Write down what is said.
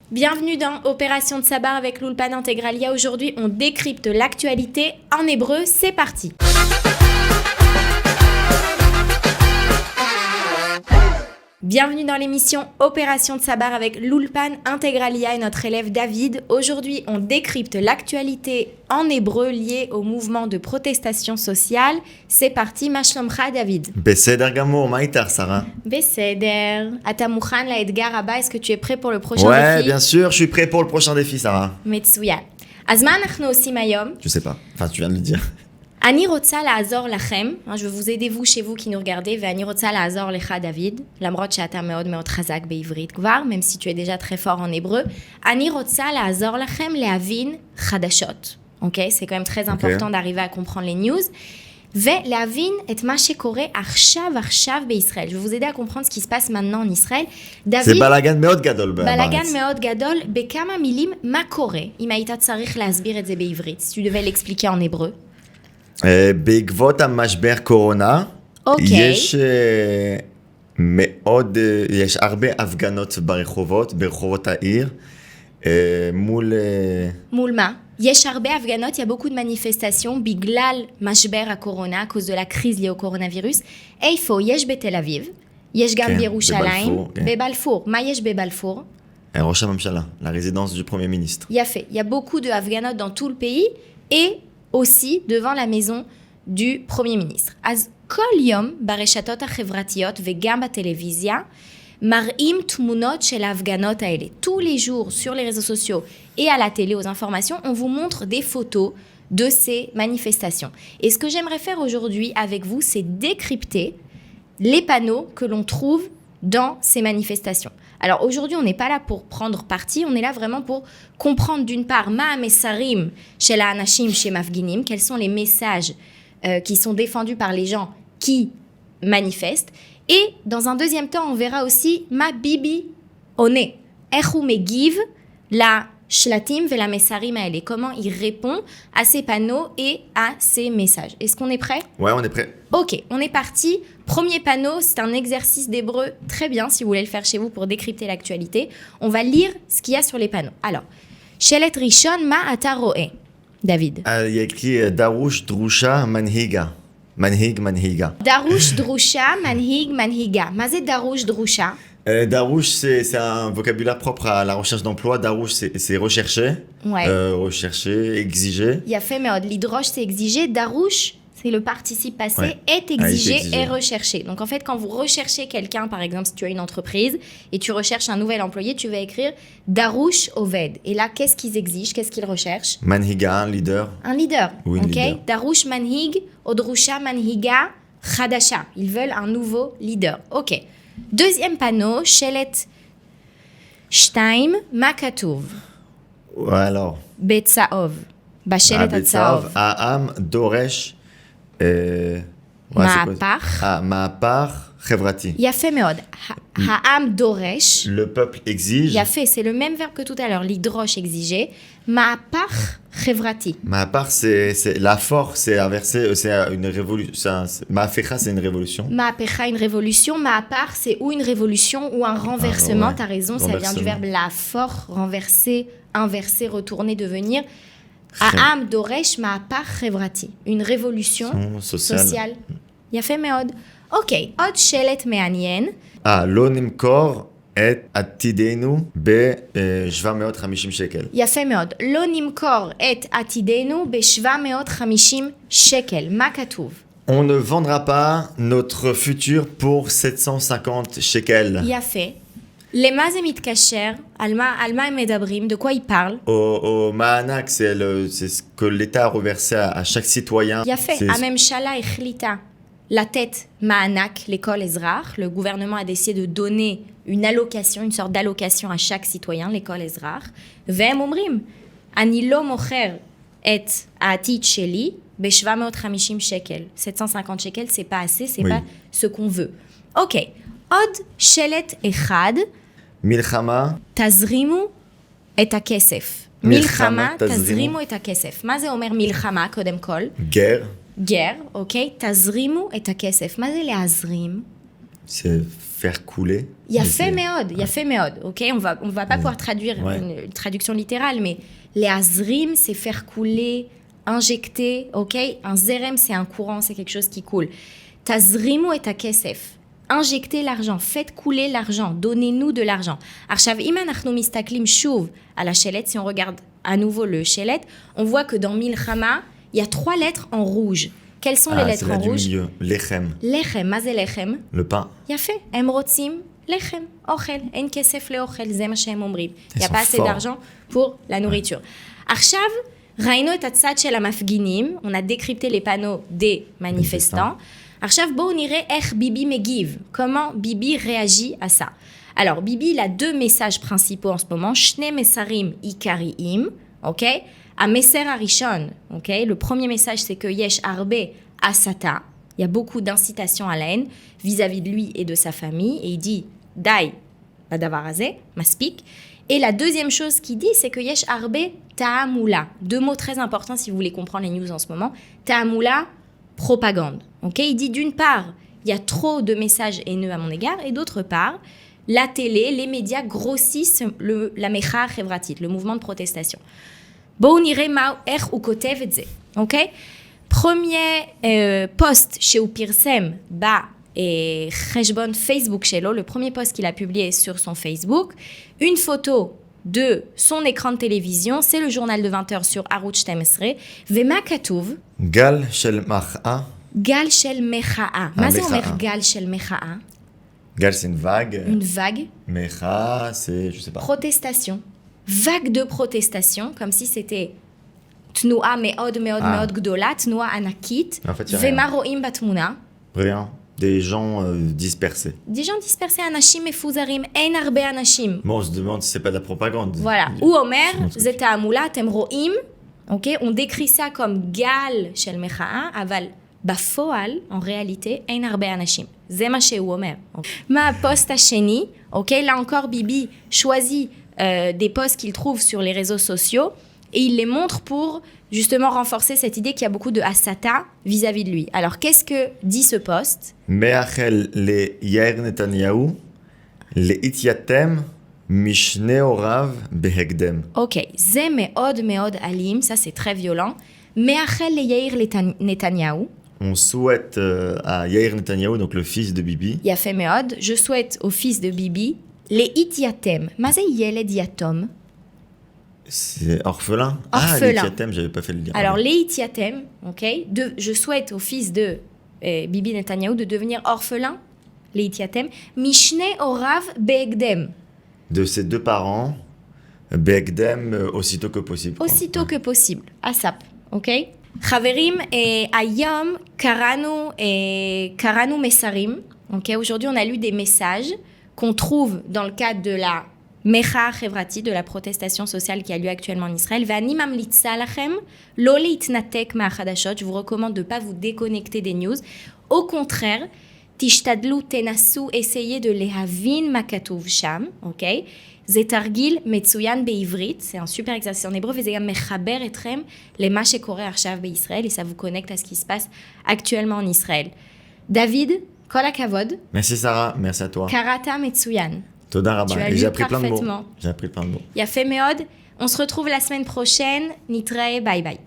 Bienvenue dans Opération Tsabar avec l'Ulpan Integralia. Aujourd'hui, on décrypte l'actualité en hébreu. C'est parti. Bienvenue dans l'émission Opération Tsabar avec l'Ulpan Integralia et notre élève David. Aujourd'hui, on décrypte l'actualité en hébreu liée au mouvement de protestation sociale. C'est parti, ma shlomcha, David. בסדר גמור, מה איתך, שרה? Beseder. Ata mukhan laedgar abba, est-ce que tu es prêt pour le prochain Ouais, défi? bien sûr, je suis prêt pour le prochain défi, Sarah. Metsuyan. אז מה אנחנו עושים היום? Je sais pas, enfin tu viens de le dire. אני רוצה לעזור לכם, je vais vous aider vous chez vous qui nous regardez, ואני רוצה לעזור לך דוד, למרות שאתה מאוד מאוד חזק בעברית כבר, même si tu es déjà très fort en hébreu, אני רוצה לעזור לכם להבין חדשות, אוקיי? C'est quand même très important d'arriver à comprendre les news, ולהבין את מה שקורה עכשיו בישראל. Je vais vous aider à comprendre ce qui se passe maintenant en Israël. דוד, זה בלגן מאוד גדול בארץ. בלגן מאוד גדול, בכמה מילים, מה קורה? אם היית צריך להסביר את זה בעברית, si tu devais l'expliquer en hébreu. בעקבות המשבר קורונה, יש הרבה הפגנות ברחובות העיר, מול מה? יש הרבה הפגנות, il y a beaucoup de manifestations, בגלל משבר הקורונה, à cause de la crise liée au coronavirus. איפה? יש בתל אביב, יש גם בירושלים, בבלפור. מה יש בבלפור? ראש הממשלה, la résidence du Premier ministre. יפה, il y a beaucoup de הפגנות dans tout le pays, et aussi devant la maison du Premier ministre. אז כל יום ברשתות החברתיות וגם בטלוויזיה מראים תמונות של ההפגנות האלה. Tous les jours sur les réseaux sociaux et à la télé, aux informations, on vous montre des photos de ces manifestations. Et ce que j'aimerais faire aujourd'hui avec vous, c'est décrypter les panneaux que l'on trouve dans ces manifestations. Alors aujourd'hui, on n'est pas là pour prendre parti, on est là vraiment pour comprendre d'une part ma mesarim shel ha'anashim shemafginim, quels sont les messages qui sont défendus par les gens qui manifestent, et dans un deuxième temps, on verra aussi ma bibi one, echu megiv la shlatim ve la mesarim haele, comment il répond à ces panneaux et à ces messages. Est-ce qu'on est prêt? Ouais, on est prêt. Ok, on est parti. Premier panneau, c'est un exercice d'hébreu très bien si vous voulez le faire chez vous pour décrypter l'actualité. On va lire ce qu'il y a sur les panneaux. Alors, Shelet Rishon ma ata ro'eh, David. Il y a écrit Darush Drusha Manhiga. Manhiga. Darush Drusha Manhig Manhiga. מה זה דרוש דרושה? Darouche, c'est un vocabulaire propre à la recherche d'emploi. Darouche, c'est rechercher, rechercher, exiger. יפה מאוד. לדרוש, c'est exiger. דרוש, c'est le participe passé, est exigé et recherché. Donc en fait, quand vous recherchez quelqu'un, par exemple, si tu as une entreprise et tu recherches un nouvel employé, tu vas écrire Darouche Oved. Et là, qu'est-ce qu'ils exigent? Qu'est-ce qu'ils recherchent? Manhiga, un leader. Un leader. Oui, ok. leader. Darouche Manhig, Odrusha Manhiga, Khadasha. Ils veulent un nouveau leader. Ok. Deuxième panneau, Shelet Shtaim Makatouv. Alors. Betsaov. Bashelet Atsaov. Ha'am Doresh. מהפך. מהפך חברתי. יפה מאוד. העם דורש. Le peuple exige. יפה, c'est le même verbe que tout à l'heure. לדרוש, exiger. מהפך חברתי. מהפך, c'est la force, c'est inversé, c'est une révolution. מהפכה, c'est une révolution. מהפכה, une révolution. מהפך, c'est ou une révolution ou un renversement. T'as raison, ça vient du verbe la force, renverser, inverser, retourner, devenir. העם דורש מהפך חברתי, une révolution sociale. יפה מאוד. אוקיי, עוד שלט מעניין. לא נמכור את עתידנו ב-750 שקל. יפה מאוד. לא נמכור את עתידנו ב-750 שקל. מה כתוב? On ne vendra pas notre futur pour 750 shekels. יפה. למה זה מתקשר? על מה הם מדברים? De quoi ils parlent? Au Ma'anak, c'est ce que l'État a reversé à chaque citoyen. יפה, הממשלה החליטה לתת מענק לכל אזרח. Le gouvernement a décidé de donner une allocation, une sorte d'allocation à chaque citoyen, לכל אזרח. והם אומרים, אני לא מוכר את העתיד שלי ב-750 שקל. 750 שקל, c'est pas assez, c'est pas ce qu'on veut. Ok, עוד שלט אחד. מלחמה. תזרימו את הכסף. מלחמה, תזרימו את הכסף. מה זה אומר מלחמה, קודם כל? גר. גר, אוקיי? תזרימו את הכסף. מה זה להזרים? C'est faire couler. Yafé meod, ok? On va pas pouvoir traduire une traduction littérale, mais les azrim, c'est faire couler, injecter, ok? Un zerem, c'est un courant, c'est quelque chose qui coule. Tazrimu et takesef. Injectez l'argent, faites couler l'argent, donnez-nous de l'argent. Arshav iman achnu mistaklim shuv à la shelet, si on regarde à nouveau le shelet, on voit que dans Milchama, il y a 3 lettres en rouge. Quelles sont les lettres en rouge? Du milieu. Lechem. Lechem, mazé lechem. Le pain. Yafé, em rotzim, lechem, ochel, en kesef le ochel, zem shem omrim. Il n'y a pas assez d'argent pour la nourriture. Arshav, raino et atzad shel hamafginim, on a décrypté les panneaux des manifestants. Arshav, bo on irait ech Bibi megiv. Comment Bibi réagit à ça? Alors, Bibi, il a 2 messages principaux en ce moment. Shne mesarim ikariim, ok? À Meser Arishon, ok? Le premier message, c'est que Yesh Arbe Asata. Il y a beaucoup d'incitation à la haine vis-à-vis de lui et de sa famille. Et il dit, Dai, Badavarazé, Maspik. Et la deuxième chose qu'il dit, c'est que Yesh Arbe Ta'amula. 2 mots très importants si vous voulez comprendre les news en ce moment. Ta'amula, propagande. Ok? Il dit d'une part, il y a trop de messages haineux à mon égard. Et d'autre part, la télé, les médias grossissent la mecha chevratit, le mouvement de protestation. Bon, on irait ma'er ou kotev et ze. Ok? Premier post chez Upirsem, et cheshbon Facebook shelo, le premier post qu'il a publié sur son Facebook, une photo de son écran de télévision, c'est le journal de 20h sur Arutz 12, Vema Katouv. Gal shel macha. Gal shel mecha'a. Mazé omer gal shel mecha'a. Gal, c'est une vague. Une vague. Mecha, c'est, je sais pas. Protestation. Vague de protestation, comme si c'était Tnoua meod gdola, Tnoua anakit, En fait, Vema ro'im batmuna. Rien. Des gens dispersés. Des gens dispersés, anashim mefuzarim, en arbe anashim. Bon, on se demande si c'est pas de la propagande. Voilà. Ou Omer, zeta amula, tem ro'im. Ok, on décrit ça comme gal shel mecha'a, aval bafoal, en réalité, en arbe anashim. Zema chez Omer. Ma post hacheni, ok, là encore, Bibi choisit des posts qu'il trouve sur les réseaux sociaux et il les montre pour justement renforcer cette idée qu'il y a beaucoup de asata vis-à-vis de lui. Alors, qu'est-ce que dit ce post? Meachel le Yair Netanyahu, le ityatem mishne orav behegdem. Ok, ze meod alim, ça c'est très violent. Meachel le Yair Netanyahu. On souhaite à Yair Netanyahu, donc le fils de Bibi. Yafé meod, je souhaite au fils de Bibi, les ityatem. Mazé yeled yatom. C'est orphelin. Orphelin. Les ityatem, j'avais pas fait le dire. Alors, les ityatem, ok, je souhaite au fils de Bibi Netanyahu de devenir orphelin, les ityatem, mishne orav beegdem. De ses 2 parents, beegdem, aussitôt que possible. Aussitôt que possible, asap, ok? Chaverim et ayom karanu mesarim, ok? Aujourd'hui, on a lu des messages qu'on trouve dans le cadre de la mecha chevrati, de la protestation sociale qui a lieu actuellement en Israël. Ve'ani mamlitza lachem lo leitnatek ma'achadashot. Je vous recommande de ne pas vous déconnecter des news. Au contraire, tishtadlu tenasu, essayez de lehavin makatuv sham, ok? Zetargil metsuyan beivrit, c'est un super exercice en hébreu. Vezegam mechaber etrem lema shekore arshav beIsraël, et ça vous connecte à ce qui se passe actuellement en Israël. David, kol hakavod. Merci Sarah, merci à toi. Karata metsuyan. Toda Rabba. Tu as Et lu j'ai appris plein de mots. parfaitement. J'ai appris plein de mots. Yafé meod. On se retrouve la semaine prochaine. Nitrae, bye bye.